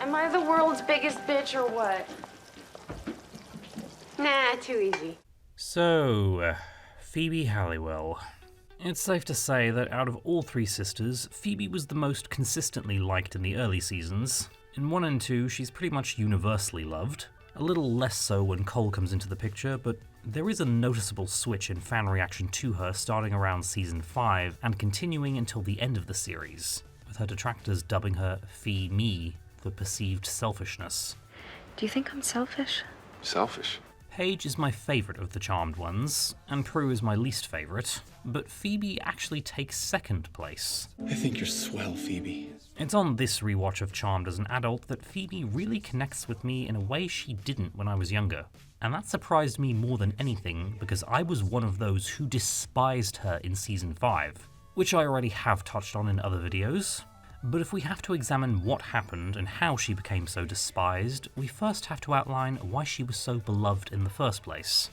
Am I the world's biggest bitch or what? Nah, too easy. So, Phoebe Halliwell. It's safe to say that out of all three sisters, Phoebe was the most consistently liked in the early seasons. In 1 and 2, she's pretty much universally loved. A little less so when Cole comes into the picture, but there is a noticeable switch in fan reaction to her starting around season 5 and continuing until the end of the series, with her detractors dubbing her Fee-me for perceived selfishness. Do you think I'm selfish? Selfish? Paige is my favourite of the charmed ones, and Prue is my least favourite, but Phoebe actually takes second place. I think you're swell, Phoebe. It's on this rewatch of Charmed as an adult that Phoebe really connects with me in a way she didn't when I was younger. And that surprised me more than anything because I was one of those who despised her in season 5, which I already have touched on in other videos. But if we have to examine what happened and how she became so despised, we first have to outline why she was so beloved in the first place.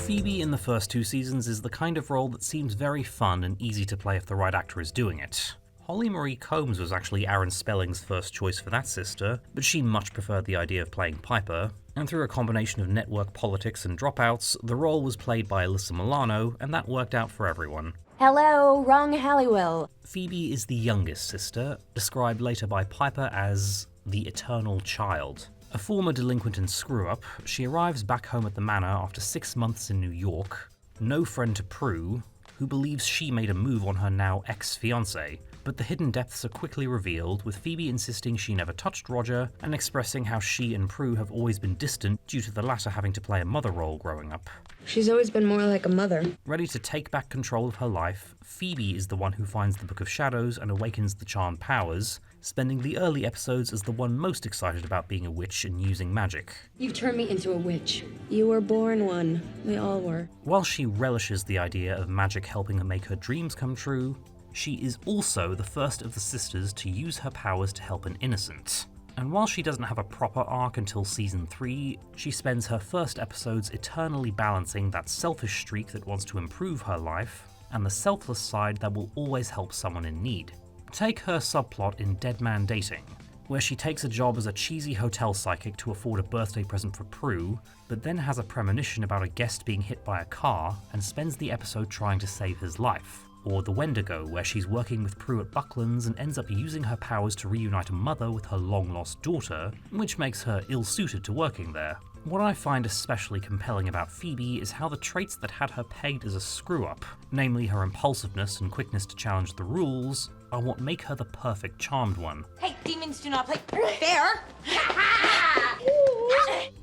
Phoebe in the first 2 seasons is the kind of role that seems very fun and easy to play if the right actor is doing it. Holly Marie Combs was actually Aaron Spelling's first choice for that sister, but she much preferred the idea of playing Piper, and through a combination of network politics and dropouts, the role was played by Alyssa Milano, and that worked out for everyone. Hello, wrong Halliwell. Phoebe is the youngest sister, described later by Piper as the eternal child. A former delinquent and screw-up, she arrives back home at the manor after 6 months in New York, no friend to Prue, who believes she made a move on her now ex-fiancé, but the hidden depths are quickly revealed, with Phoebe insisting she never touched Roger and expressing how she and Prue have always been distant due to the latter having to play a mother role growing up. She's always been more like a mother. Ready to take back control of her life, Phoebe is the one who finds the Book of Shadows and awakens the charmed powers, spending the early episodes as the one most excited about being a witch and using magic. You've turned me into a witch. You were born one. We all were. While she relishes the idea of magic helping her make her dreams come true, she is also the first of the sisters to use her powers to help an innocent. And while she doesn't have a proper arc until season 3, she spends her first episodes eternally balancing that selfish streak that wants to improve her life, and the selfless side that will always help someone in need. Take her subplot in Dead Man Dating, where she takes a job as a cheesy hotel psychic to afford a birthday present for Prue, but then has a premonition about a guest being hit by a car and spends the episode trying to save his life. Or The Wendigo, where she's working with Prue at Bucklands and ends up using her powers to reunite a mother with her long-lost daughter, which makes her ill-suited to working there. What I find especially compelling about Phoebe is how the traits that had her pegged as a screw-up, namely her impulsiveness and quickness to challenge the rules, are what make her the perfect charmed one. Hey, demons do not play fair!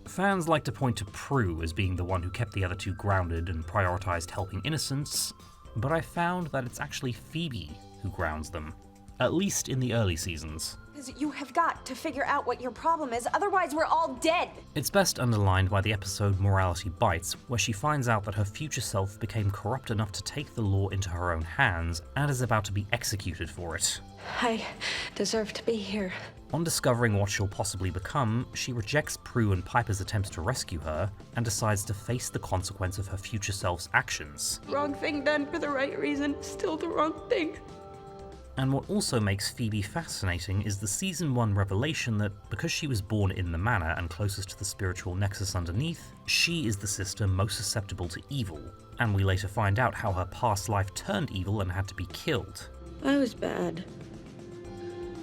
Fans like to point to Prue as being the one who kept the other two grounded and prioritized helping innocents, but I found that it's actually Phoebe who grounds them, at least in the early seasons. You have got to figure out what your problem is, otherwise we're all dead! It's best underlined by the episode Morality Bites, where she finds out that her future self became corrupt enough to take the law into her own hands and is about to be executed for it. I deserve to be here. On discovering what she'll possibly become, she rejects Prue and Piper's attempts to rescue her and decides to face the consequence of her future self's actions. Wrong thing done for the right reason, still the wrong thing. And what also makes Phoebe fascinating is the season 1 revelation that, because she was born in the manor and closest to the spiritual nexus underneath, she is the sister most susceptible to evil, and we later find out how her past life turned evil and had to be killed. I was bad.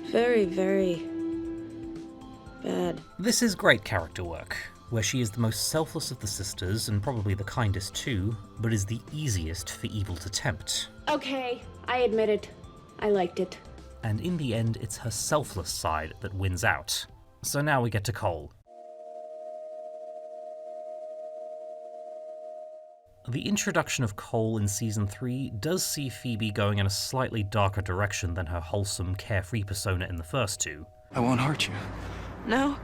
Very, very bad. This is great character work, where she is the most selfless of the sisters and probably the kindest too, but is the easiest for evil to tempt. Okay, I admit it. I liked it. And in the end, it's her selfless side that wins out. So now we get to Cole. The introduction of Cole in season 3 does see Phoebe going in a slightly darker direction than her wholesome, carefree persona in the first 2. I won't hurt you. No?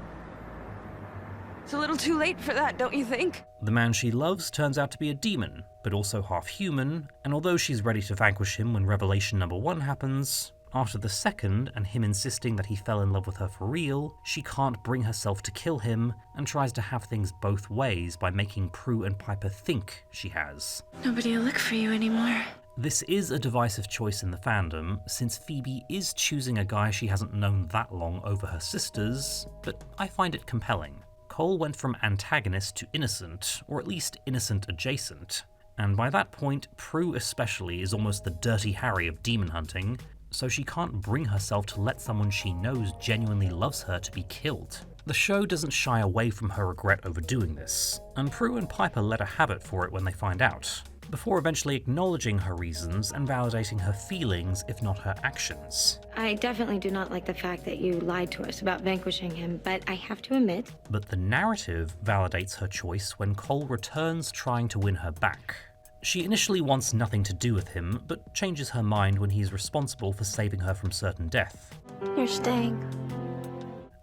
It's a little too late for that, don't you think? The man she loves turns out to be a demon, but also half human, and although she's ready to vanquish him when revelation number 1 happens, after the second, and him insisting that he fell in love with her for real, she can't bring herself to kill him, and tries to have things both ways by making Prue and Piper think she has. Nobody will look for you anymore. This is a divisive choice in the fandom, since Phoebe is choosing a guy she hasn't known that long over her sisters, but I find it compelling. Cole went from antagonist to innocent, or at least innocent adjacent, and by that point, Prue especially is almost the Dirty Harry of demon hunting, so she can't bring herself to let someone she knows genuinely loves her to be killed. The show doesn't shy away from her regret over doing this, and Prue and Piper let her have it for it when they find out, before eventually acknowledging her reasons and validating her feelings, if not her actions. I definitely do not like the fact that you lied to us about vanquishing him, but I have to admit... But the narrative validates her choice when Cole returns trying to win her back. She initially wants nothing to do with him, but changes her mind when he's responsible for saving her from certain death. You're staying.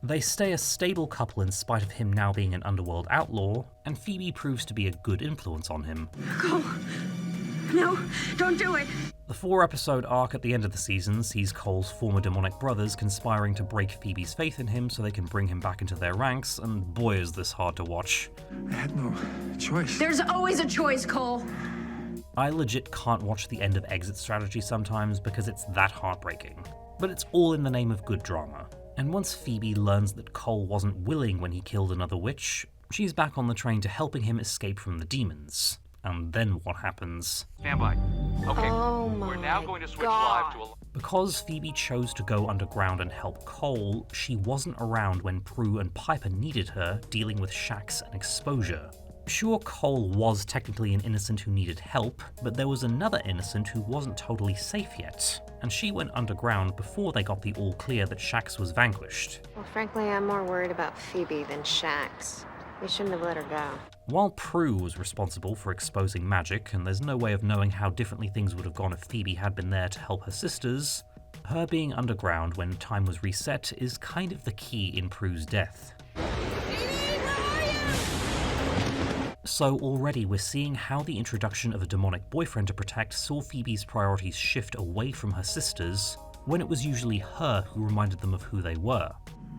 They stay a stable couple in spite of him now being an underworld outlaw, and Phoebe proves to be a good influence on him. Cole! No, don't do it! The 4-episode arc at the end of the season sees Cole's former demonic brothers conspiring to break Phoebe's faith in him so they can bring him back into their ranks, and boy is this hard to watch. I had no choice. There's always a choice, Cole. I legit can't watch the end of Exit Strategy sometimes because it's that heartbreaking. But it's all in the name of good drama. And once Phoebe learns that Cole wasn't willing when he killed another witch, she's back on the train to helping him escape from the demons. And then what happens? Stand by. Okay. Oh my We're now going to switch God. live to a... Because Phoebe chose to go underground and help Cole, she wasn't around when Prue and Piper needed her, dealing with Shax and exposure. Sure, Cole was technically an innocent who needed help, but there was another innocent who wasn't totally safe yet, and she went underground before they got the all clear that Shax was vanquished. Well, frankly, I'm more worried about Phoebe than Shax. We shouldn't have let her go. While Prue was responsible for exposing magic, and there's no way of knowing how differently things would have gone if Phoebe had been there to help her sisters, her being underground when time was reset is kind of the key in Prue's death. So already we're seeing how the introduction of a demonic boyfriend to protect saw Phoebe's priorities shift away from her sisters, when it was usually her who reminded them of who they were.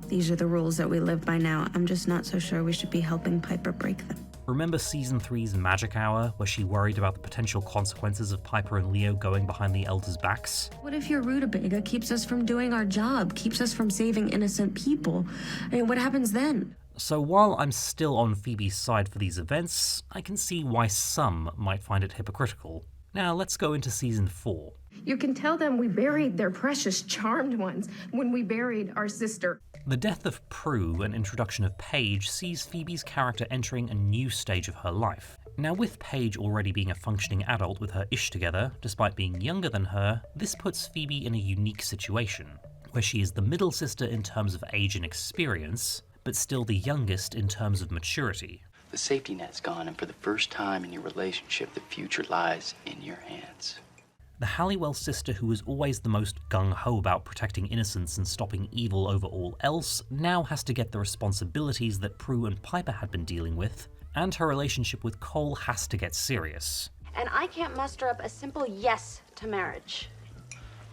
These are the rules that we live by now. I'm just not so sure we should be helping Piper break them. Remember Season 3's Magic Hour, where she worried about the potential consequences of Piper and Leo going behind the elders' backs? What if your rutabaga keeps us from doing our job, keeps us from saving innocent people? I mean, what happens then? So while I'm still on Phoebe's side for these events, I can see why some might find it hypocritical. Now let's go into Season 4. You can tell them we buried their precious charmed ones when we buried our sister. The death of Prue and introduction of Paige sees Phoebe's character entering a new stage of her life. Now with Paige already being a functioning adult with her ish together, despite being younger than her, this puts Phoebe in a unique situation, where she is the middle sister in terms of age and experience, but still the youngest in terms of maturity. The safety net's gone, and for the first time in your relationship, the future lies in your hands. The Halliwell sister, who was always the most gung-ho about protecting innocence and stopping evil over all else, now has to get the responsibilities that Prue and Piper had been dealing with, and her relationship with Cole has to get serious. And I can't muster up a simple yes to marriage.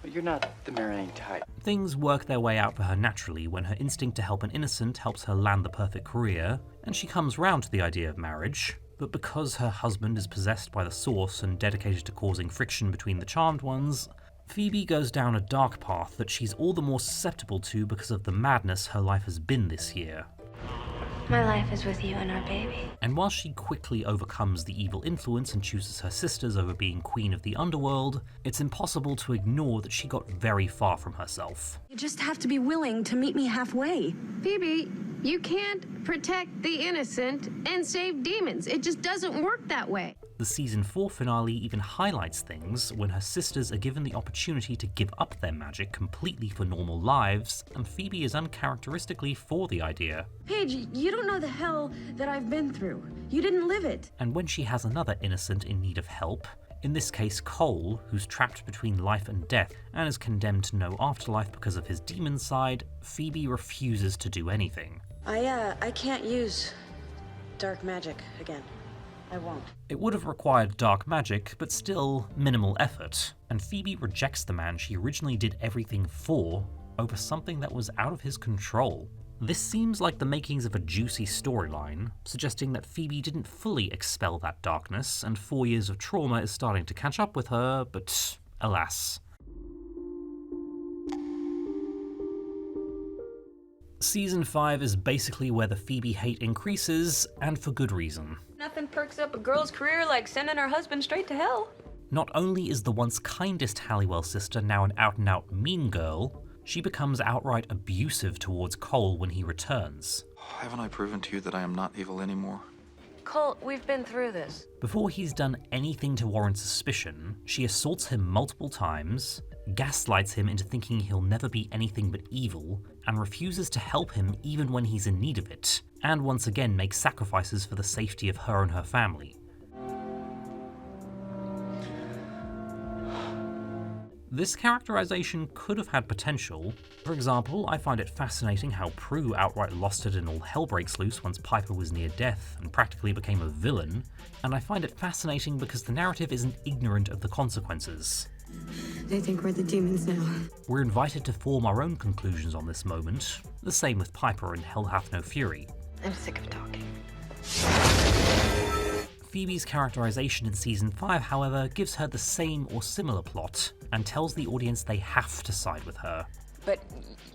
But you're not the marrying type. Things work their way out for her naturally when her instinct to help an innocent helps her land the perfect career, and she comes round to the idea of marriage. But because her husband is possessed by the Source and dedicated to causing friction between the Charmed Ones, Phoebe goes down a dark path that she's all the more susceptible to because of the madness her life has been this year. My life is with you and our baby. And while she quickly overcomes the evil influence and chooses her sisters over being queen of the underworld, it's impossible to ignore that she got very far from herself. You just have to be willing to meet me halfway. Phoebe, you can't protect the innocent and save demons. It just doesn't work that way. The Season 4 finale even highlights things when her sisters are given the opportunity to give up their magic completely for normal lives, and Phoebe is uncharacteristically for the idea. Paige, you don't know the hell that I've been through. You didn't live it. And when she has another innocent in need of help, in this case Cole, who's trapped between life and death and is condemned to no afterlife because of his demon side, Phoebe refuses to do anything. I can't use dark magic again. I won't. It would have required dark magic, but still minimal effort, and Phoebe rejects the man she originally did everything for over something that was out of his control. This seems like the makings of a juicy storyline, suggesting that Phoebe didn't fully expel that darkness, and 4 years of trauma is starting to catch up with her, but alas. Season 5 is basically where the Phoebe hate increases, and for good reason. Nothing perks up a girl's career like sending her husband straight to hell. Not only is the once kindest Halliwell sister now an out-and-out mean girl, she becomes outright abusive towards Cole when he returns. Haven't I proven to you that I am not evil anymore? Cole, we've been through this. Before he's done anything to warrant suspicion, she assaults him multiple times, gaslights him into thinking he'll never be anything but evil, and refuses to help him even when he's in need of it, and once again makes sacrifices for the safety of her and her family. This characterization could have had potential. For example, I find it fascinating how Prue outright lost it and all hell breaks loose once Piper was near death and practically became a villain, and I find it fascinating because the narrative isn't ignorant of the consequences. They think we're the demons now. We're invited to form our own conclusions on this moment, the same with Piper in Hell Hath No Fury. I'm sick of talking. Phoebe's characterization in Season 5, however, gives her the same or similar plot, and tells the audience they have to side with her. But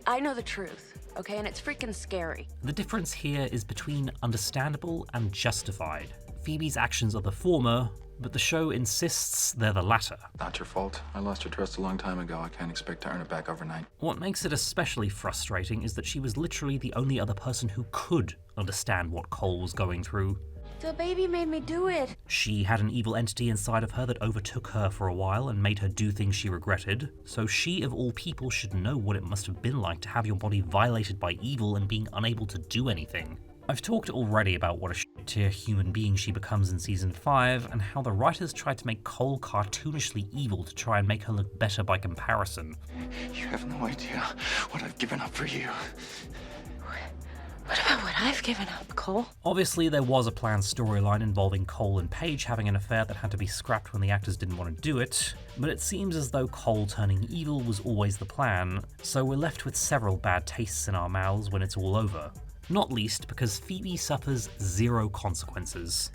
I know the truth, okay? And it's freaking scary. The difference here is between understandable and justified. Phoebe's actions are the former, but the show insists they're the latter. Not your fault. I lost your trust a long time ago. I can't expect to earn it back overnight. What makes it especially frustrating is that she was literally the only other person who could understand what Cole was going through. The baby made me do it. She had an evil entity inside of her that overtook her for a while and made her do things she regretted, so she of all people should know what it must have been like to have your body violated by evil and being unable to do anything. I've talked already about what a shit-tier human being she becomes in Season 5, and how the writers tried to make Cole cartoonishly evil to try and make her look better by comparison. You have no idea what I've given up for you. What about what I've given up, Cole? Obviously, there was a planned storyline involving Cole and Paige having an affair that had to be scrapped when the actors didn't want to do it, but it seems as though Cole turning evil was always the plan, so we're left with several bad tastes in our mouths when it's all over. Not least because Phoebe suffers zero consequences.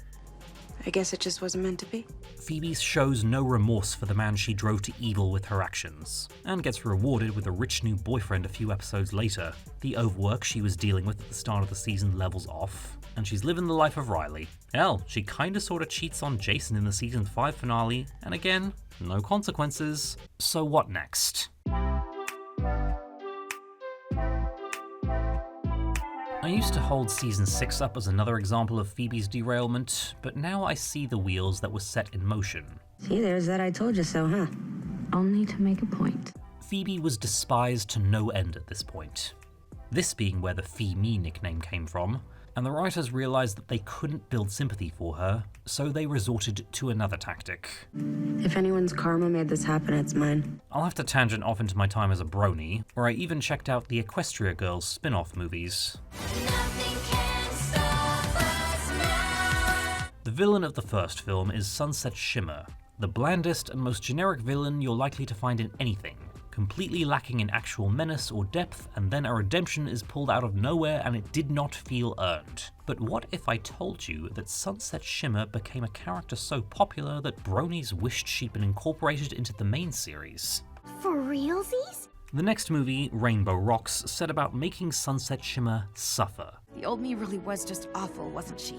I guess it just wasn't meant to be. Phoebe shows no remorse for the man she drove to evil with her actions, and gets rewarded with a rich new boyfriend a few episodes later. The overwork she was dealing with at the start of the season levels off, and she's living the life of Riley. Hell, she kinda sorta cheats on Jason in the Season 5 finale, and again, no consequences. So what next? I used to hold Season 6 up as another example of Phoebe's derailment, but now I see the wheels that were set in motion. See, there's that I told you so, huh? Only to make a point. Phoebe was despised to no end at this point. This being where the Fee-Me nickname came from, and the writers realized that they couldn't build sympathy for her, so they resorted to another tactic. If anyone's karma made this happen, it's mine. I'll have to tangent off into my time as a brony, where I even checked out the Equestria Girls spin-off movies. The villain of the first film is Sunset Shimmer, the blandest and most generic villain you're likely to find in anything, completely lacking in actual menace or depth, and then a redemption is pulled out of nowhere and it did not feel earned. But what if I told you that Sunset Shimmer became a character so popular that bronies wished she'd been incorporated into the main series? For realsies? The next movie, Rainbow Rocks, set about making Sunset Shimmer suffer. The old me really was just awful, wasn't she?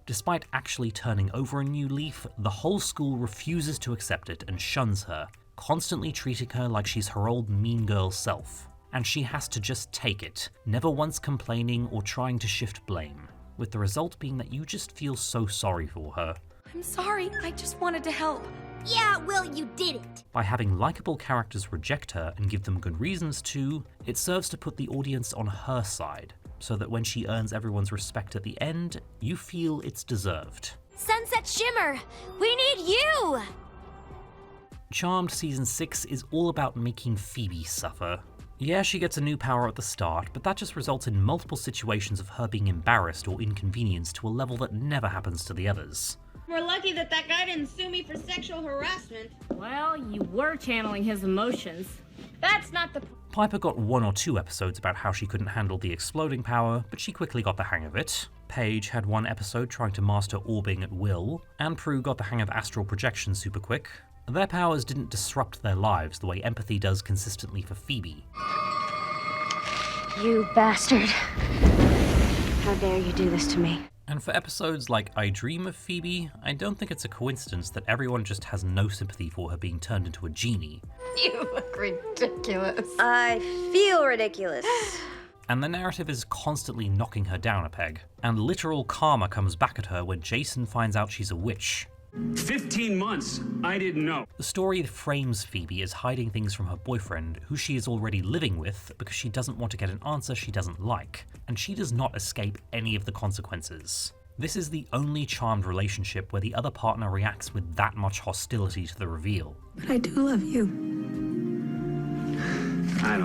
Despite actually turning over a new leaf, the whole school refuses to accept it and shuns her, constantly treating her like she's her old mean girl self. And she has to just take it, never once complaining or trying to shift blame, with the result being that you just feel so sorry for her. I'm sorry, I just wanted to help. Yeah, well, you didn't. By having likable characters reject her and give them good reasons to, it serves to put the audience on her side, so that when she earns everyone's respect at the end, you feel it's deserved. Sunset Shimmer, we need you! Charmed Season 6 is all about making Phoebe suffer. Yeah, she gets a new power at the start, but that just results in multiple situations of her being embarrassed or inconvenienced to a level that never happens to the others. We're lucky that guy didn't sue me for sexual harassment. Well, you were channeling his emotions. That's not the Piper got 1 or 2 episodes about how she couldn't handle the exploding power, but she quickly got the hang of it. Paige had 1 episode trying to master orbing at will, and Prue got the hang of astral projection super quick. Their powers didn't disrupt their lives the way empathy does consistently for Phoebe. You bastard. How dare you do this to me? And for episodes like I Dream of Phoebe, I don't think it's a coincidence that everyone just has no sympathy for her being turned into a genie. You look ridiculous. I feel ridiculous. And the narrative is constantly knocking her down a peg, and literal karma comes back at her when Jason finds out she's a witch. 15 months. I didn't know. The story frames Phoebe as hiding things from her boyfriend, who she is already living with, because she doesn't want to get an answer she doesn't like, and she does not escape any of the consequences. This is the only charmed relationship where the other partner reacts with that much hostility to the reveal. But I do love you. I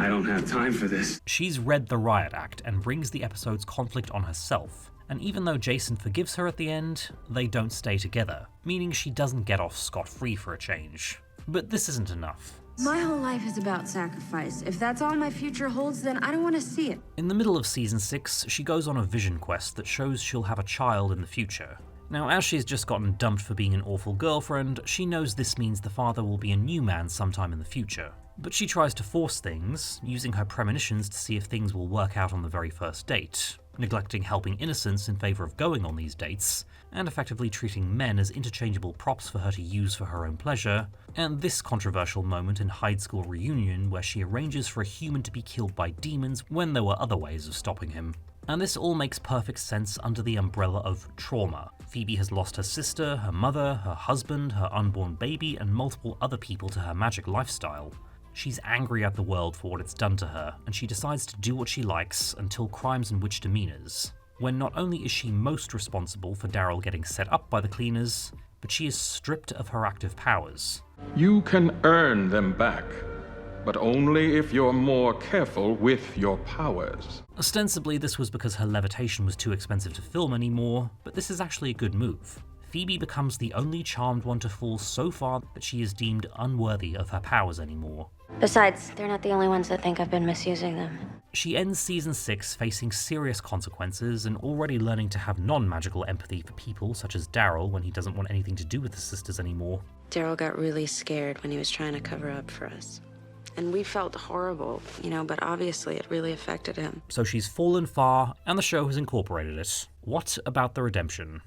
don't have time for this. She's read the riot act and brings the episode's conflict on herself. And even though Jason forgives her at the end, they don't stay together, meaning she doesn't get off scot-free for a change. But this isn't enough. My whole life is about sacrifice. If that's all my future holds, then I don't want to see it. In the middle of season 6, she goes on a vision quest that shows she'll have a child in the future. Now, as she's just gotten dumped for being an awful girlfriend, she knows this means the father will be a new man sometime in the future. But she tries to force things, using her premonitions to see if things will work out on the very first date, neglecting helping innocents in favor of going on these dates, and effectively treating men as interchangeable props for her to use for her own pleasure, and this controversial moment in High School Reunion where she arranges for a human to be killed by demons when there were other ways of stopping him. And this all makes perfect sense under the umbrella of trauma. Phoebe has lost her sister, her mother, her husband, her unborn baby, and multiple other people to her magic lifestyle. She's angry at the world for what it's done to her, and she decides to do what she likes until crimes and witch demeanors, when not only is she most responsible for Daryl getting set up by the cleaners, but she is stripped of her active powers. You can earn them back, but only if you're more careful with your powers. Ostensibly, this was because her levitation was too expensive to film anymore, but this is actually a good move. Phoebe becomes the only charmed one to fall so far that she is deemed unworthy of her powers anymore. Besides, they're not the only ones that think I've been misusing them. She ends season 6 facing serious consequences and already learning to have non-magical empathy for people such as Daryl when he doesn't want anything to do with the sisters anymore. Daryl got really scared when he was trying to cover up for us. And we felt horrible, but obviously it really affected him. So she's fallen far, and the show has incorporated it. What about the redemption?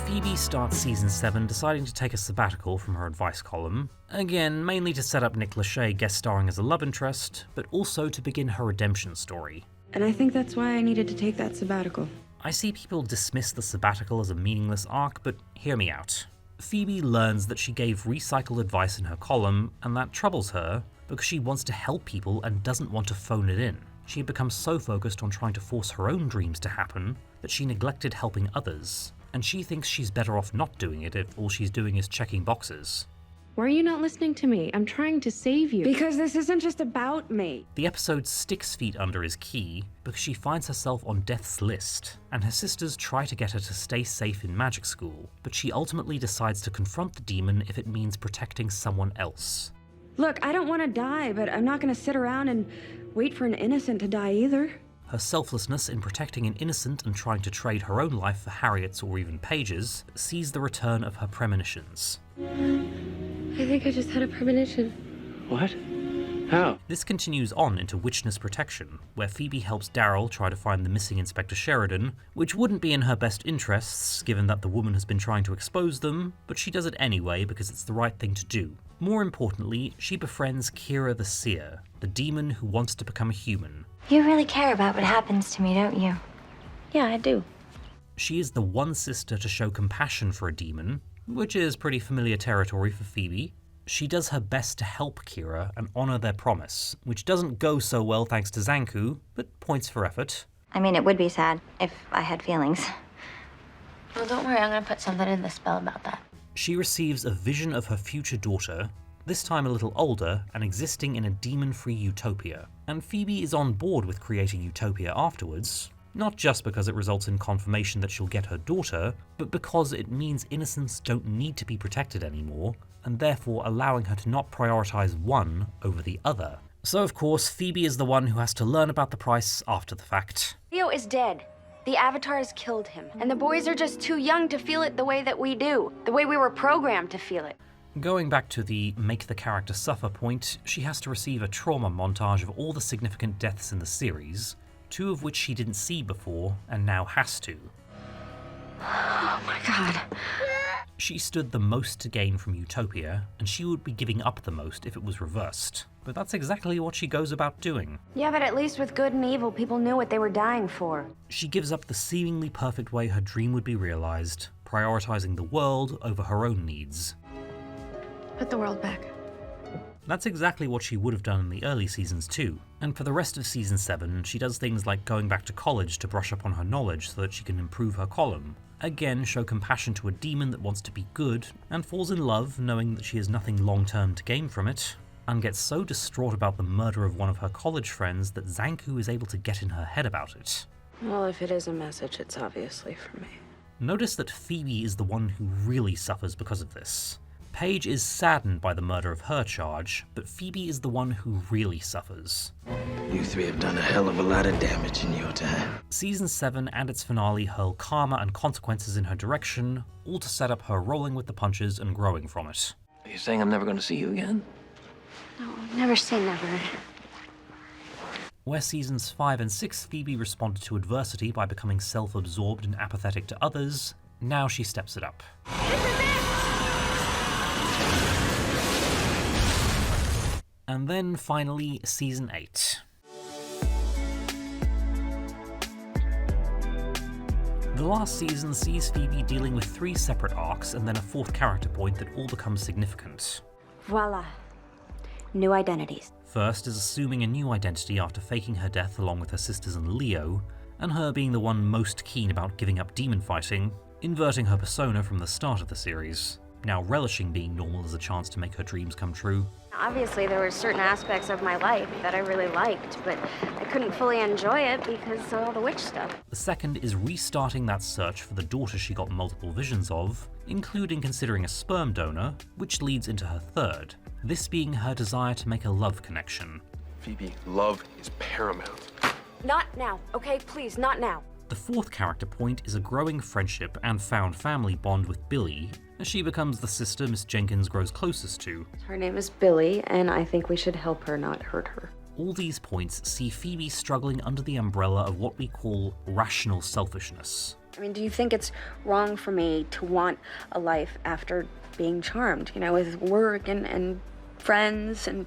Phoebe starts season 7 deciding to take a sabbatical from her advice column, again mainly to set up Nick Lachey guest starring as a love interest, but also to begin her redemption story. And I think that's why I needed to take that sabbatical. I see people dismiss the sabbatical as a meaningless arc, but hear me out. Phoebe learns that she gave recycled advice in her column, and that troubles her because she wants to help people and doesn't want to phone it in. She had become so focused on trying to force her own dreams to happen that she neglected helping others, and she thinks she's better off not doing it if all she's doing is checking boxes. Why are you not listening to me? I'm trying to save you. Because this isn't just about me. The episode sticks feet under is key because she finds herself on death's list, and her sisters try to get her to stay safe in magic school, but she ultimately decides to confront the demon if it means protecting someone else. Look, I don't want to die, but I'm not going to sit around and wait for an innocent to die either. Her selflessness in protecting an innocent and trying to trade her own life for Harriet's or even Paige's sees the return of her premonitions. I think I just had a premonition. What? How? This continues on into Witchness Protection, where Phoebe helps Daryl try to find the missing Inspector Sheridan, which wouldn't be in her best interests given that the woman has been trying to expose them, but she does it anyway because it's the right thing to do. More importantly, she befriends Kira the Seer, the demon who wants to become a human. You really care about what happens to me, don't you? Yeah, I do. She is the one sister to show compassion for a demon, which is pretty familiar territory for Phoebe. She does her best to help Kira and honor their promise, which doesn't go so well thanks to Zanku, but points for effort. I mean, it would be sad if I had feelings. Well, don't worry, I'm gonna put something in the spell about that. She receives a vision of her future daughter, this time a little older and existing in a demon-free utopia. And Phoebe is on board with creating utopia afterwards, Not just because it results in confirmation that she'll get her daughter, but because it means innocents don't need to be protected anymore, and therefore allowing her to not prioritize one over the other. So of course, Phoebe is the one who has to learn about the price after the fact. Leo is dead. The Avatars killed him, and the boys are just too young to feel it the way that we do, the way we were programmed to feel it. Going back to the make the character suffer point, she has to receive a trauma montage of all the significant deaths in the series, 2 of which she didn't see before and now has to. Oh my god. She stood the most to gain from Utopia, and she would be giving up the most if it was reversed. But that's exactly what she goes about doing. Yeah, but at least with good and evil, people knew what they were dying for. She gives up the seemingly perfect way her dream would be realized, prioritizing the world over her own needs. Put the world back. That's exactly what she would have done in the early seasons too, and for the rest of season 7, she does things like going back to college to brush up on her knowledge so that she can improve her column, again show compassion to a demon that wants to be good, and falls in love knowing that she has nothing long-term to gain from it, and gets so distraught about the murder of one of her college friends that Zanku is able to get in her head about it. Well, if it is a message, it's obviously for me. Notice that Phoebe is the one who really suffers because of this. Paige is saddened by the murder of her charge, but Phoebe is the one who really suffers. You 3 have done a hell of a lot of damage in your time. Season 7 and its finale hurl karma and consequences in her direction, all to set up her rolling with the punches and growing from it. Are you saying I'm never going to see you again? No, never say never. Where seasons 5 and 6 Phoebe responded to adversity by becoming self-absorbed and apathetic to others, now she steps it up. And then finally, season 8. The last season sees Phoebe dealing with 3 separate arcs and then a 4th character point that all becomes significant. Voila. New identities. First is assuming a new identity after faking her death along with her sisters and Leo, and her being the one most keen about giving up demon fighting, inverting her persona from the start of the series, now relishing being normal as a chance to make her dreams come true. Obviously, there were certain aspects of my life that I really liked, but I couldn't fully enjoy it because of all the witch stuff. The second is restarting that search for the daughter she got multiple visions of, including considering a sperm donor, which leads into her third, this being her desire to make a love connection. Phoebe, love is paramount. Not now, okay? Please, not now. The 4th character point is a growing friendship and found family bond with Billy, as she becomes the sister Miss Jenkins grows closest to. Her name is Billy, and I think we should help her, not hurt her. All these points see Phoebe struggling under the umbrella of what we call rational selfishness. I mean, do you think it's wrong for me to want a life after being charmed, with work and friends and...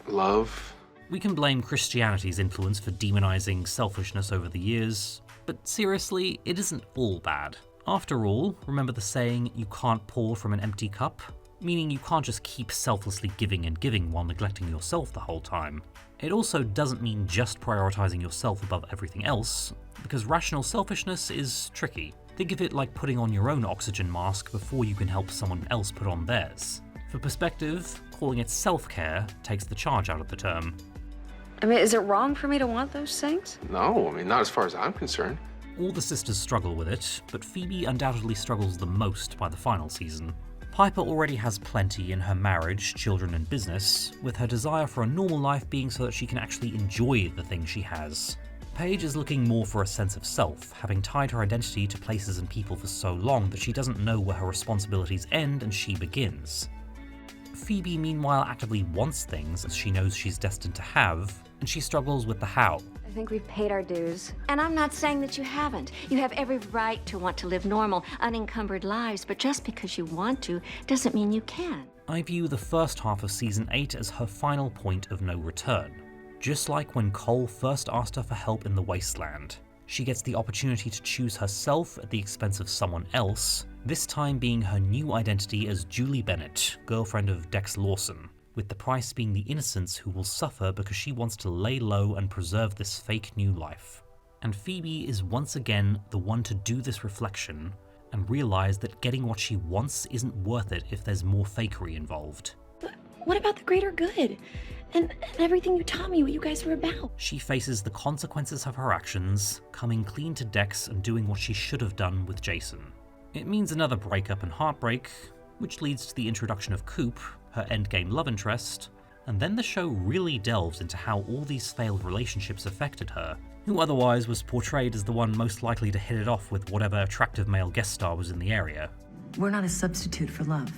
Love? We can blame Christianity's influence for demonizing selfishness over the years, but seriously, it isn't all bad. After all, remember the saying, you can't pour from an empty cup? Meaning you can't just keep selflessly giving and giving while neglecting yourself the whole time. It also doesn't mean just prioritizing yourself above everything else, because rational selfishness is tricky. Think of it like putting on your own oxygen mask before you can help someone else put on theirs. For perspective, calling it self-care takes the charge out of the term. I mean, is it wrong for me to want those things? No, not as far as I'm concerned. All the sisters struggle with it, but Phoebe undoubtedly struggles the most by the final season. Piper already has plenty in her marriage, children, and business, with her desire for a normal life being so that she can actually enjoy the things she has. Paige is looking more for a sense of self, having tied her identity to places and people for so long that she doesn't know where her responsibilities end and she begins. Phoebe, meanwhile, actively wants things as she knows she's destined to have, and she struggles with the how. I think we've paid our dues. And I'm not saying that you haven't. You have every right to want to live normal, unencumbered lives, but just because you want to doesn't mean you can. I view the first half of season 8 as her final point of no return. Just like when Cole first asked her for help in the Wasteland. She gets the opportunity to choose herself at the expense of someone else, this time being her new identity as Julie Bennett, girlfriend of Dex Lawson, with the price being the innocents who will suffer because she wants to lay low and preserve this fake new life. And Phoebe is once again the one to do this reflection and realize that getting what she wants isn't worth it if there's more fakery involved. What about the greater good? And everything you taught me, what you guys were about? She faces the consequences of her actions, coming clean to Dex and doing what she should have done with Jason. It means another breakup and heartbreak, which leads to the introduction of Coop, her endgame love interest, and then the show really delves into how all these failed relationships affected her, who otherwise was portrayed as the one most likely to hit it off with whatever attractive male guest star was in the area. We're not a substitute for love.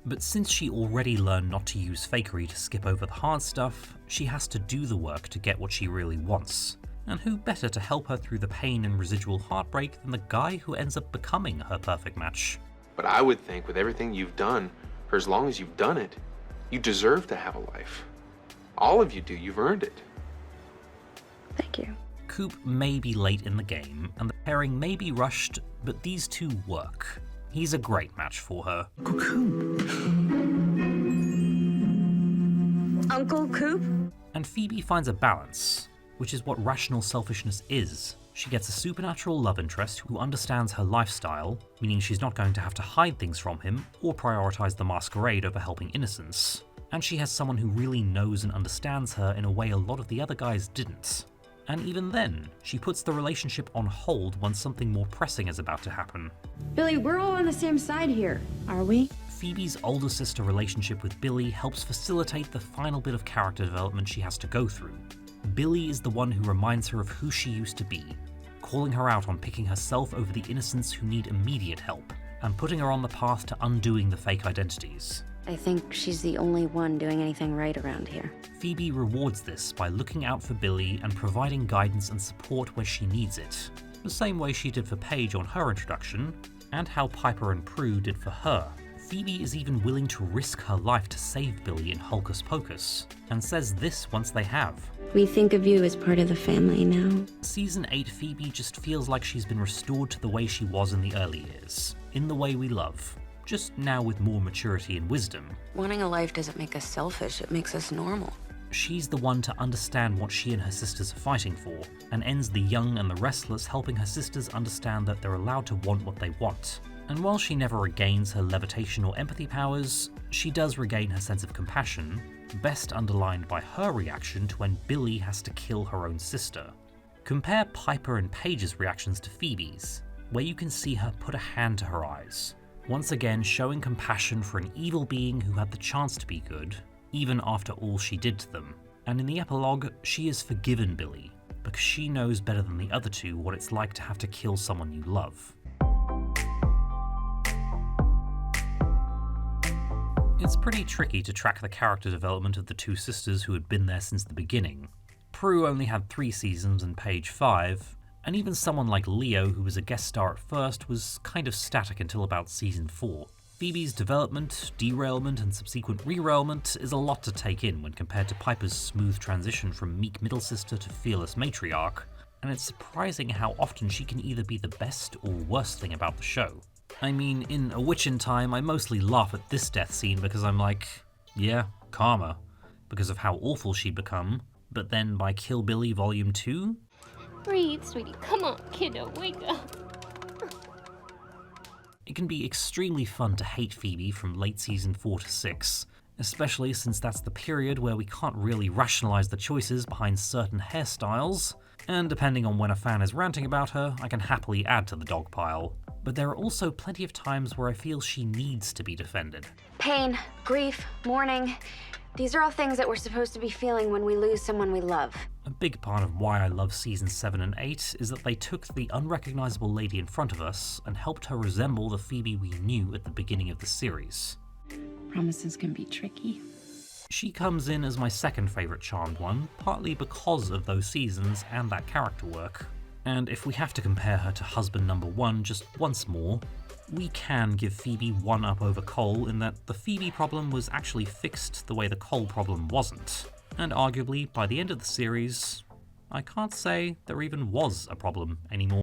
But since she already learned not to use fakery to skip over the hard stuff, she has to do the work to get what she really wants. And who better to help her through the pain and residual heartbreak than the guy who ends up becoming her perfect match? But I would think with everything you've done, for as long as you've done it, you deserve to have a life. All of you do, you've earned it. Thank you. Coop may be late in the game, and the pairing may be rushed, but these two work. He's a great match for her. Uncle Coop? And Phoebe finds a balance, which is what rational selfishness is. She gets a supernatural love interest who understands her lifestyle, meaning she's not going to have to hide things from him or prioritize the masquerade over helping innocents. And she has someone who really knows and understands her in a way a lot of the other guys didn't. And even then, she puts the relationship on hold once something more pressing is about to happen. Billy, we're all on the same side here, are we? Phoebe's older sister relationship with Billy helps facilitate the final bit of character development she has to go through. Billy is the one who reminds her of who she used to be, calling her out on picking herself over the innocents who need immediate help, and putting her on the path to undoing the fake identities. I think she's the only one doing anything right around here. Phoebe rewards this by looking out for Billy and providing guidance and support where she needs it, the same way she did for Paige on her introduction, and how Piper and Prue did for her. Phoebe is even willing to risk her life to save Billy in Hocus Pocus, and says this once they have. We think of you as part of the family now. Season 8 Phoebe just feels like she's been restored to the way she was in the early years, in the way we love, just now with more maturity and wisdom. Wanting a life doesn't make us selfish, it makes us normal. She's the one to understand what she and her sisters are fighting for, and ends the young and the restless, helping her sisters understand that they're allowed to want what they want. And while she never regains her levitation or empathy powers, she does regain her sense of compassion, best underlined by her reaction to when Billy has to kill her own sister. Compare Piper and Paige's reactions to Phoebe's, where you can see her put a hand to her eyes, once again showing compassion for an evil being who had the chance to be good, even after all she did to them. And in the epilogue, she is forgiven Billy, because she knows better than the other two what it's like to have to kill someone you love. It's pretty tricky to track the character development of the two sisters who had been there since the beginning. Prue only had 3 seasons and Paige 5, and even someone like Leo, who was a guest star at first, was kind of static until about season 4. Phoebe's development, derailment, and subsequent re-railment is a lot to take in when compared to Piper's smooth transition from meek middle sister to fearless matriarch, and it's surprising how often she can either be the best or worst thing about the show. I mean, in A Witch in Time, I mostly laugh at this death scene because I'm like, yeah, karma, because of how awful she'd become, but then by Kill Billy Volume 2? Breathe, sweetie. Come on, kiddo, wake up. It can be extremely fun to hate Phoebe from late season 4 to 6, especially since that's the period where we can't really rationalize the choices behind certain hairstyles, and depending on when a fan is ranting about her, I can happily add to the dog pile. But there are also plenty of times where I feel she needs to be defended. Pain, grief, mourning. These are all things that we're supposed to be feeling when we lose someone we love. A big part of why I love seasons 7 and 8 is that they took the unrecognizable lady in front of us and helped her resemble the Phoebe we knew at the beginning of the series. Promises can be tricky. She comes in as my second favorite Charmed one, partly because of those seasons and that character work. And if we have to compare her to husband number 1 just once more, we can give Phoebe one up over Cole in that the Phoebe problem was actually fixed the way the Cole problem wasn't. And arguably, by the end of the series, I can't say there even was a problem anymore.